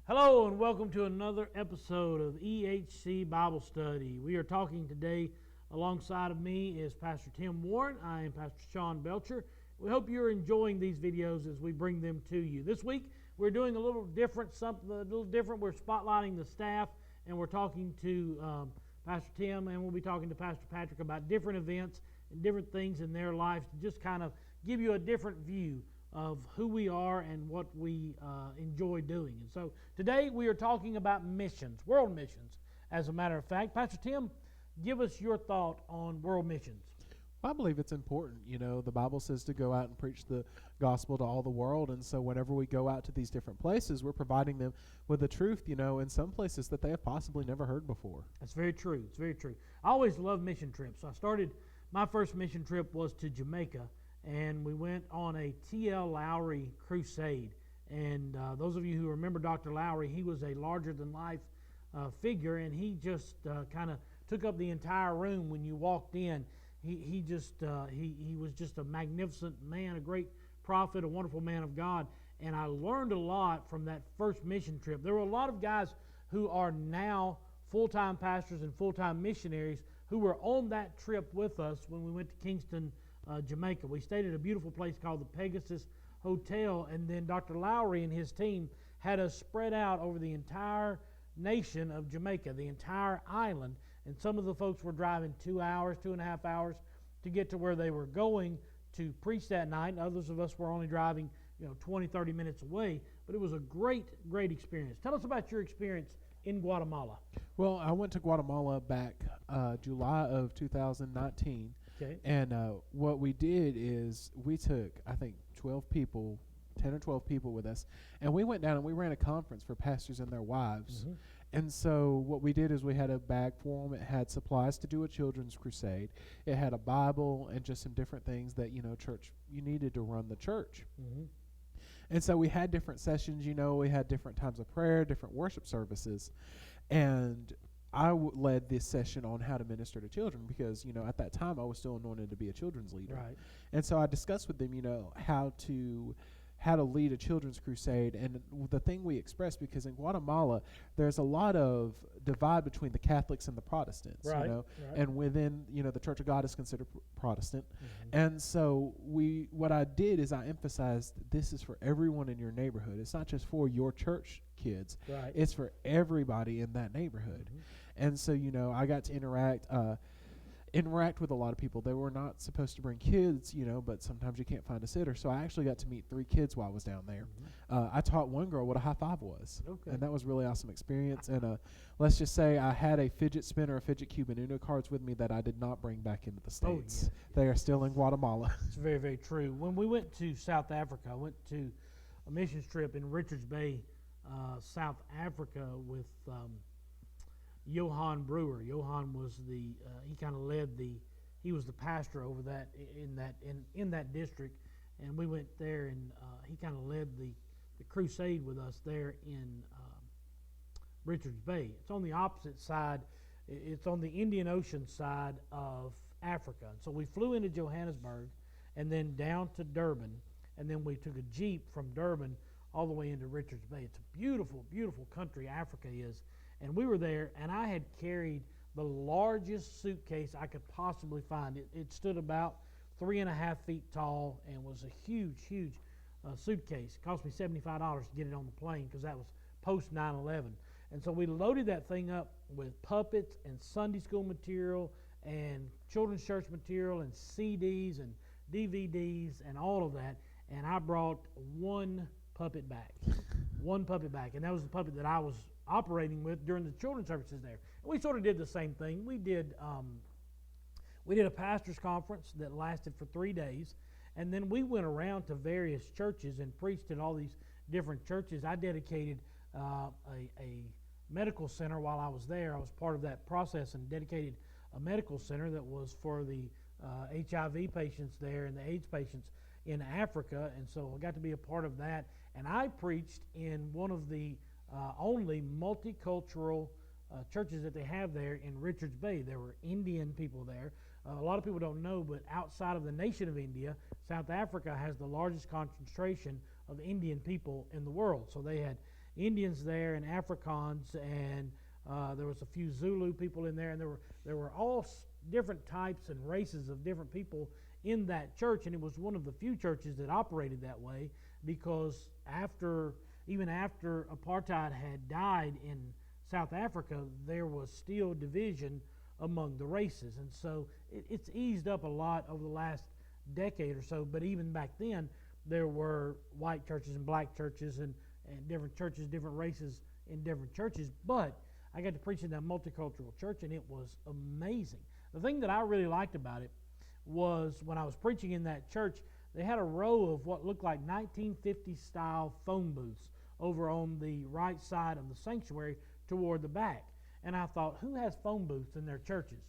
Hello and welcome to another episode of EHC Bible Study. We are talking today, alongside of me is Pastor Tim Warren. I am Pastor Sean Belcher. We hope you're enjoying these videos as we bring them to you. This week we're doing a little different, We're spotlighting the staff and we're talking to Pastor Tim, and we'll be talking to Pastor Patrick about different events and different things in their lives to just kind of give you a different view of who we are and what we enjoy doing. And so today we are talking about missions, world missions, as a matter of fact. Pastor Tim, give us your thought on world missions. Well, I believe it's important. You know, the Bible says to go out and preach the gospel to all the world. And so whenever we go out to these different places, we're providing them with the truth, you know, in some places that they have possibly never heard before. That's very true. It's very true. I always love mission trips. My first mission trip was to Jamaica, and we went on a T.L. Lowry crusade. And those of you who remember Dr. Lowry, he was a larger-than-life figure, and he just kind of took up the entire room when you walked in. He was just a magnificent man, a great prophet, a wonderful man of God. And I learned a lot from that first mission trip. There were a lot of guys who are now full-time pastors and full-time missionaries who were on that trip with us when we went to Kingston, Jamaica. We stayed at a beautiful place called the Pegasus Hotel, and then Dr. Lowry and his team had us spread out over the entire nation of Jamaica, the entire island. And some of the folks were driving 2 hours, 2.5 hours to get to where they were going to preach that night. And others of us were only driving 20, 30 minutes away. But it was a great, great experience. Tell us about your experience in Guatemala. Well, I went to Guatemala back July of 2019. Okay. And what we did is we took, I think, 12 people, 10 or 12 people with us, and we went down and we ran a conference for pastors and their wives. Mm-hmm. And so what we did is we had a bag for them. It had supplies to do a children's crusade. It had a Bible and just some different things that, church, you needed to run the church. Mm-hmm. And so we had different sessions, we had different times of prayer, different worship services. And I led this session on how to minister to children because, at that time I was still anointed to be a children's leader. Right. And so I discussed with them, how to lead a children's crusade. And the thing we expressed, because in Guatemala, there's a lot of divide between the Catholics and the Protestants, Right. and within, the Church of God is considered Protestant. Mm-hmm. And so what I did is I emphasized this is for everyone in your neighborhood. It's not just for your church kids. Right. It's for everybody in that neighborhood. Mm-hmm. And so, I got to interact with a lot of people. They were not supposed to bring kids, but sometimes you can't find a sitter. So I actually got to meet 3 kids while I was down there. Mm-hmm. I taught one girl what a high five was. Okay. And that was a really awesome experience. And let's just say I had a fidget spinner, a fidget cube, and Uno cards with me that I did not bring back into the States. Yeah. They are still in Guatemala. It's very, very true. When we went to South Africa, I went to a missions trip in Richards Bay, South Africa with Johan Brewer. Johan was he was the pastor over that in that district, and we went there, and he kind of led the crusade with us there in Richards Bay. It's on the opposite side. It's on the Indian Ocean side of Africa. And so we flew into Johannesburg and then down to Durban, and then we took a Jeep from Durban all the way into Richards Bay. It's a beautiful, beautiful country, Africa is. And we were there, and I had carried the largest suitcase I could possibly find. It stood about 3.5 feet tall and was a huge, huge suitcase. It cost me $75 to get it on the plane because that was post 9/11. And so we loaded that thing up with puppets and Sunday school material and children's church material and CDs and DVDs and all of that. And I brought one puppet back. One puppet back. And that was the puppet that I was operating with during the children's services there. And we sort of did the same thing. We did a pastor's conference that lasted for 3 days, and then we went around to various churches and preached at all these different churches. I dedicated a medical center while I was there. I was part of that process and dedicated a medical center that was for the HIV patients there and the AIDS patients in Africa, and so I got to be a part of that. And I preached in one of the only multicultural churches that they have there in Richards Bay. There were Indian people there. A lot of people don't know, but outside of the nation of India, South Africa has the largest concentration of Indian people in the world. So they had Indians there and Afrikaans, and there was a few Zulu people in there, and there were all different types and races of different people in that church, and it was one of the few churches that operated that way, because even after apartheid had died in South Africa, there was still division among the races, and so it's eased up a lot over the last decade or so. But even back then, there were white churches and black churches and different churches, different races in different churches. But I got to preach in that multicultural church, and it was amazing. The thing that I really liked about it was when I was preaching in that church, they had a row of what looked like 1950s style phone booths over on the right side of the sanctuary toward the back. And I thought, who has phone booths in their churches?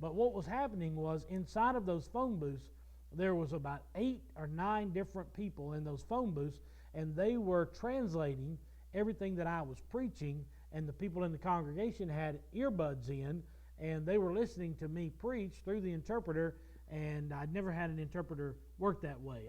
But what was happening was, inside of those phone booths, there was about 8 or 9 different people in those phone booths, and they were translating everything that I was preaching, and the people in the congregation had earbuds in, and they were listening to me preach through the interpreter, and I'd never had an interpreter work that way.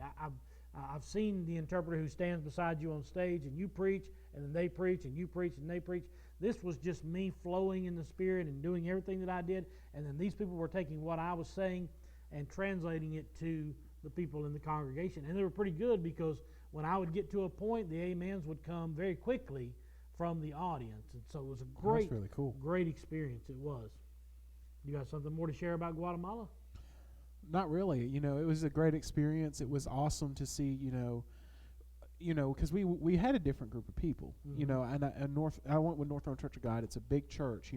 I've seen the interpreter who stands beside you on stage, and you preach, and then they preach, and you preach, and they preach. This was just me flowing in the Spirit and doing everything that I did, and then these people were taking what I was saying and translating it to the people in the congregation. And they were pretty good, because when I would get to a point, the amens would come very quickly from the audience. And so it was a great, That's really cool. Great experience. It was. You got something more to share about Guatemala? Not really. You know, it was a great experience. It was awesome to see, because we had a different group of people, Mm-hmm. and I went with North Orange Church of God. It's a big church,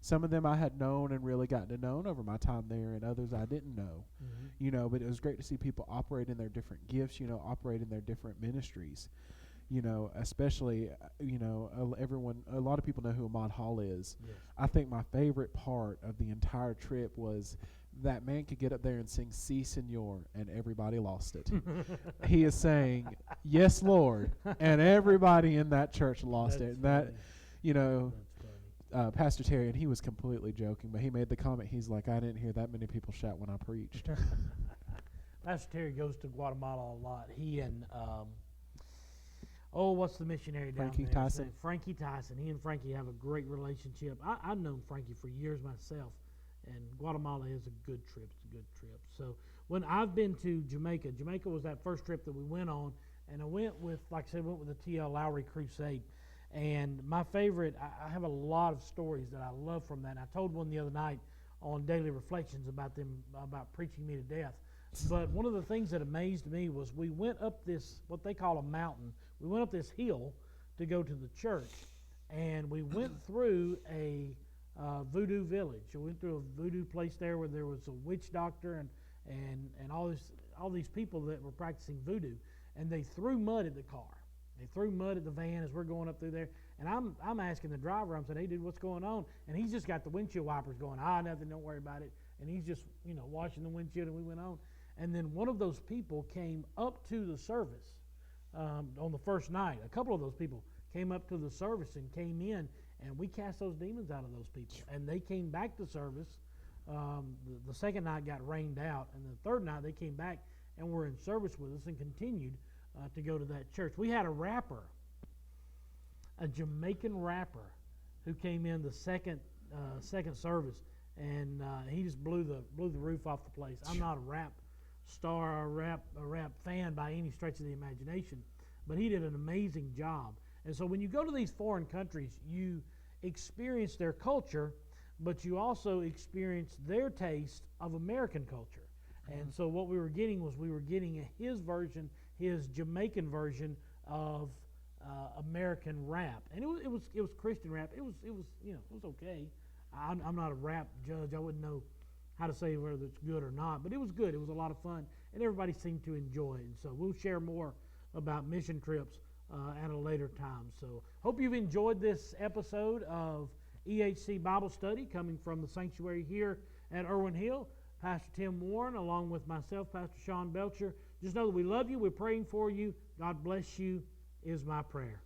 Some of them I had known and really gotten to know over my time there, and others I didn't know, Mm-hmm. But it was great to see people operate in their different gifts, operate in their different ministries, especially, a lot of people know who Ahmad Hall is. Yes. I think my favorite part of the entire trip was that man could get up there and sing "Si Senor," and everybody lost it. He is saying, "Yes, Lord," and everybody in that church lost That's it. And that, funny. That's funny. Pastor Terry, and he was completely joking, but he made the comment. He's like, "I didn't hear that many people shout when I preached." Pastor Terry goes to Guatemala a lot. He and what's the missionary down Frankie there? Tyson. Frankie Tyson. He and Frankie have a great relationship. I've known Frankie for years myself, and Guatemala is a good trip. It's a good trip. So when I've been to Jamaica was that first trip that we went on, and I went with, like I said, went with the T.L. Lowry Crusade. And my favorite, I have a lot of stories that I love from that. And I told one the other night on Daily Reflections about preaching me to death. But one of the things that amazed me was we went up this, what they call a mountain. We went up this hill to go to the church, and we went through a voodoo village. We went through a voodoo place there where there was a witch doctor and all these people that were practicing voodoo, and they threw mud at the car. They threw mud at the van as we're going up through there, and I'm asking the driver. I'm saying, "Hey, dude, what's going on?" And he's just got the windshield wipers going. Nothing. Don't worry about it. And he's just washing the windshield, and we went on. And then one of those people came up to the service on the first night. A couple of those people came up to the service and came in, and we cast those demons out of those people. And they came back to service. The second night got rained out, and the third night they came back and were in service with us and continued to go to that church. We had a rapper, a Jamaican rapper, who came in the second service, and he just blew the roof off the place. I'm not a rap star or a rap fan by any stretch of the imagination, but he did an amazing job. And so when you go to these foreign countries, you experience their culture, but you also experience their taste of American culture. And so what we were getting his version, his Jamaican version of American rap, and it was Christian rap. It was okay. I'm not a rap judge. I wouldn't know how to say whether it's good or not, but it was good. It was a lot of fun, and everybody seemed to enjoy it. And so we'll share more about mission trips at a later time. So hope you've enjoyed this episode of EHC Bible Study coming from the sanctuary here at Irwin Hill. Pastor Tim Warren, along with myself, Pastor Sean Belcher. Just know that we love you. We're praying for you. God bless you is my prayer.